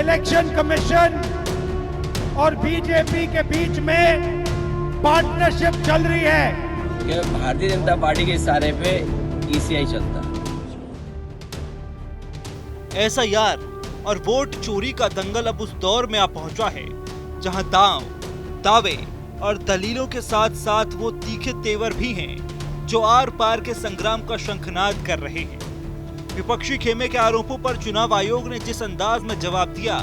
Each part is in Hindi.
इलेक्शन कमीशन और बीजेपी के बीच में पार्टनरशिप चल रही है कि भारतीय जनता पार्टी के इशारे पे ईसीआई चलता है। एसआईआर और वोट चोरी का दंगल अब उस दौर में आ पहुंचा है जहां दांव, दावे और दलीलों के साथ साथ वो तीखे तेवर भी हैं जो आर पार के संग्राम का शंखनाद कर रहे हैं। विपक्षी खेमे के आरोपों पर चुनाव आयोग ने जिस अंदाज में जवाब दिया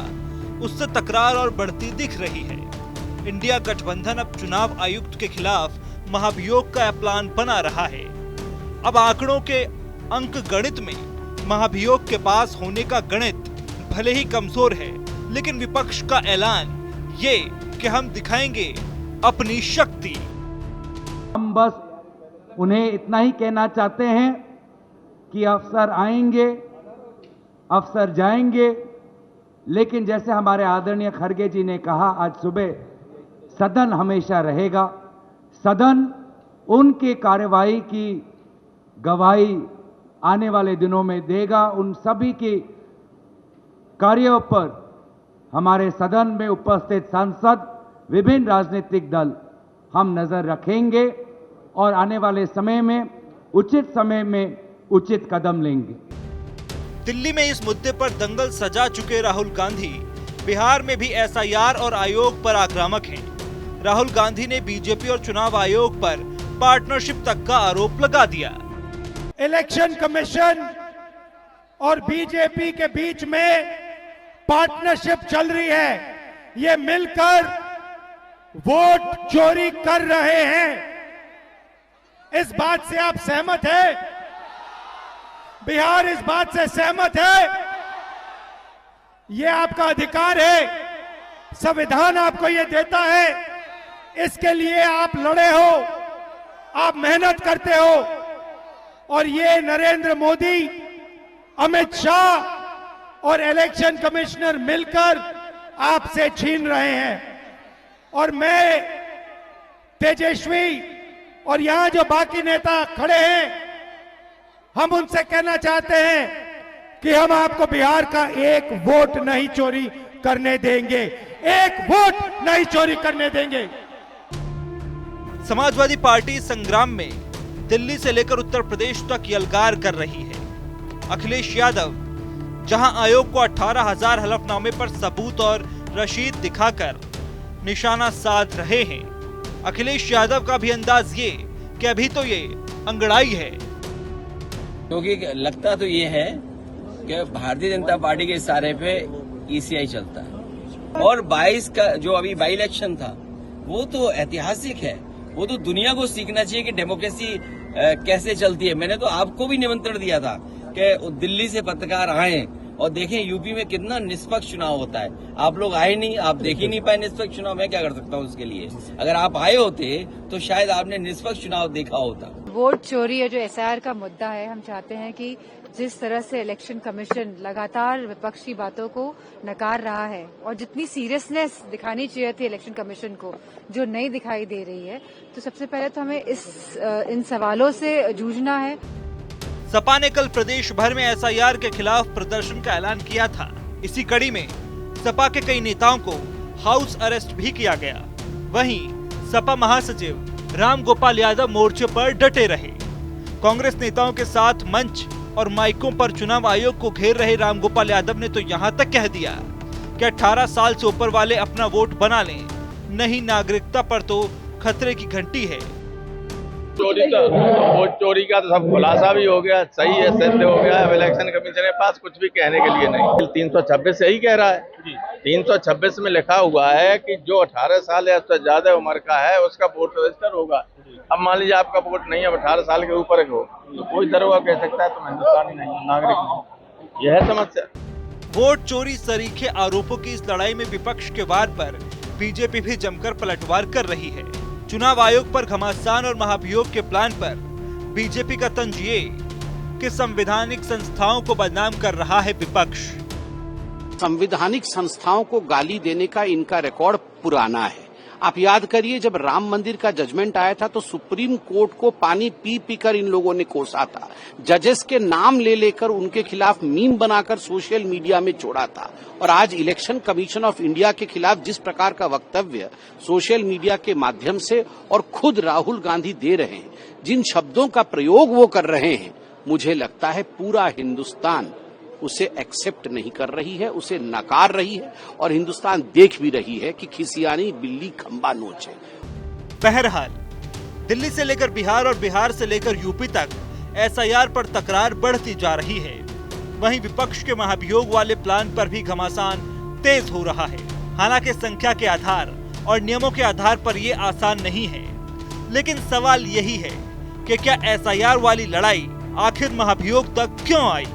उससे तकरार और बढ़ती दिख रही है। इंडिया गठबंधन अब चुनाव आयुक्त के खिलाफ महाभियोग का प्लान बना रहा है। अब आंकड़ों के अंक गणित में महाभियोग के पास होने का गणित भले ही कमजोर है, लेकिन विपक्ष का ऐलान ये कि हम दिखाएंगे अपनी शक्ति। हम बस उन्हें इतना ही कहना चाहते हैं कि अफसर आएंगे, अफसर जाएंगे, लेकिन जैसे हमारे आदरणीय खड़गे जी ने कहा आज सुबह, सदन हमेशा रहेगा। सदन उनकी कार्यवाही की गवाही आने वाले दिनों में देगा। उन सभी की कार्यों पर हमारे सदन में उपस्थित सांसद, विभिन्न राजनीतिक दल हम नजर रखेंगे और आने वाले समय में उचित कदम लेंगे। दिल्ली में इस मुद्दे पर दंगल सजा चुके राहुल गांधी बिहार में भी एसआईआर और आयोग पर आक्रामक हैं। राहुल गांधी ने बीजेपी और चुनाव आयोग पर पार्टनरशिप तक का आरोप लगा दिया। इलेक्शन कमीशन और बीजेपी के बीच में पार्टनरशिप चल रही है। ये मिलकर वोट चोरी कर रहे हैं। इस बात से आप सहमत हैं? बिहार इस बात से सहमत है? ये आपका अधिकार है, संविधान आपको ये देता है। इसके लिए आप लड़े हो, आप मेहनत करते हो और ये नरेंद्र मोदी, अमित शाह और इलेक्शन कमिश्नर मिलकर आपसे छीन रहे हैं। और मैं, तेजस्वी और यहां जो बाकी नेता खड़े हैं, हम उनसे कहना चाहते हैं कि हम आपको बिहार का एक वोट नहीं चोरी करने देंगे, एक वोट नहीं चोरी करने देंगे। समाजवादी पार्टी संग्राम में दिल्ली से लेकर उत्तर प्रदेश तक यलगार कर रही है। अखिलेश यादव जहां आयोग को 18,000 हलफनामे पर सबूत और रशीद दिखाकर निशाना साध रहे हैं, अखिलेश यादव का भी अंदाज ये कि अभी तो ये अंगड़ाई है। क्योंकि लगता तो ये है कि भारतीय जनता पार्टी के इशारे पे ईसीआई चलता है। और 22 का जो अभी बाई इलेक्शन था वो तो ऐतिहासिक है। वो तो दुनिया को सीखना चाहिए कि डेमोक्रेसी कैसे चलती है। मैंने तो आपको भी निमंत्रण दिया था कि दिल्ली से पत्रकार आए और देखें यूपी में कितना निष्पक्ष चुनाव होता है। आप लोग आए नहीं, आप देख ही नहीं पाए निष्पक्ष चुनाव। मैं क्या कर सकता हूँ उसके लिए? अगर आप आए होते तो शायद आपने निष्पक्ष चुनाव देखा होता। वोट चोरी है जो एसआईआर का मुद्दा है, हम चाहते हैं कि जिस तरह से इलेक्शन कमीशन लगातार विपक्ष की बातों को नकार रहा है और जितनी सीरियसनेस दिखानी चाहिए थी इलेक्शन कमीशन को, जो नहीं दिखाई दे रही है, तो सबसे पहले तो हमें इन सवालों से जूझना है। सपा ने कल प्रदेश भर में एसआईआर के खिलाफ प्रदर्शन का ऐलान किया था। इसी कड़ी में सपा के कई नेताओं को हाउस अरेस्ट भी किया गया। वहीं सपा महासचिव राम गोपाल यादव मोर्चे पर डटे रहे। कांग्रेस नेताओं के साथ मंच और माइकों पर चुनाव आयोग को घेर रहे राम गोपाल यादव ने तो यहां तक कह दिया कि 18 साल से ऊपर वाले अपना वोट बना लें, नहीं नागरिकता पर तो खतरे की घंटी है। वोट चोरी का तो सब खुलासा भी हो गया, सही है, सिद्ध हो गया। अब इलेक्शन कमीशन के पास कुछ भी कहने के लिए नहीं। 326 यही कह रहा है। 326 में लिखा हुआ है कि जो 18 साल या उससे ज्यादा उम्र का है उसका वोट रजिस्टर होगा। अब मान लीजिए आपका वोट नहीं है, 18 साल के ऊपर हो, तो कोई दरोगा कह सकता है तुम हिंदुस्तानी नहीं, नागरिक नहीं। यह है समस्या। वोट चोरी सरीखे आरोपों की इस लड़ाई में विपक्ष के वार पर बीजेपी भी जमकर पलटवार कर रही है। चुनाव आयोग पर घमासान और महाभियोग के प्लान पर बीजेपी का तंज ये कि संवैधानिक संस्थाओं को बदनाम कर रहा है विपक्ष। संवैधानिक संस्थाओं को गाली देने का इनका रिकॉर्ड पुराना है। आप याद करिए, जब राम मंदिर का जजमेंट आया था तो सुप्रीम कोर्ट को पानी पी पीकर इन लोगों ने कोसा था, जजेस के नाम ले लेकर उनके खिलाफ मीम बनाकर सोशल मीडिया में छोड़ा था। और आज इलेक्शन कमीशन ऑफ इंडिया के खिलाफ जिस प्रकार का वक्तव्य सोशल मीडिया के माध्यम से और खुद राहुल गांधी दे रहे हैं, जिन शब्दों का प्रयोग वो कर रहे हैं, मुझे लगता है पूरा हिंदुस्तान उसे एक्सेप्ट नहीं कर रही है, उसे नकार रही है। और हिंदुस्तान देख भी रही है कि खिसियानी बिल्ली खंबा नोचे। बहरहाल दिल्ली से लेकर बिहार और बिहार से लेकर यूपी तक एसआईआर पर तकरार बढ़ती जा रही है। वहीं विपक्ष के महाभियोग वाले प्लान पर भी घमासान तेज हो रहा है। हालांकि संख्या के आधार और नियमों के आधार पर ये आसान नहीं है, लेकिन सवाल यही है कि क्या एसआईआर वाली लड़ाई आखिर महाभियोग तक क्यों आई।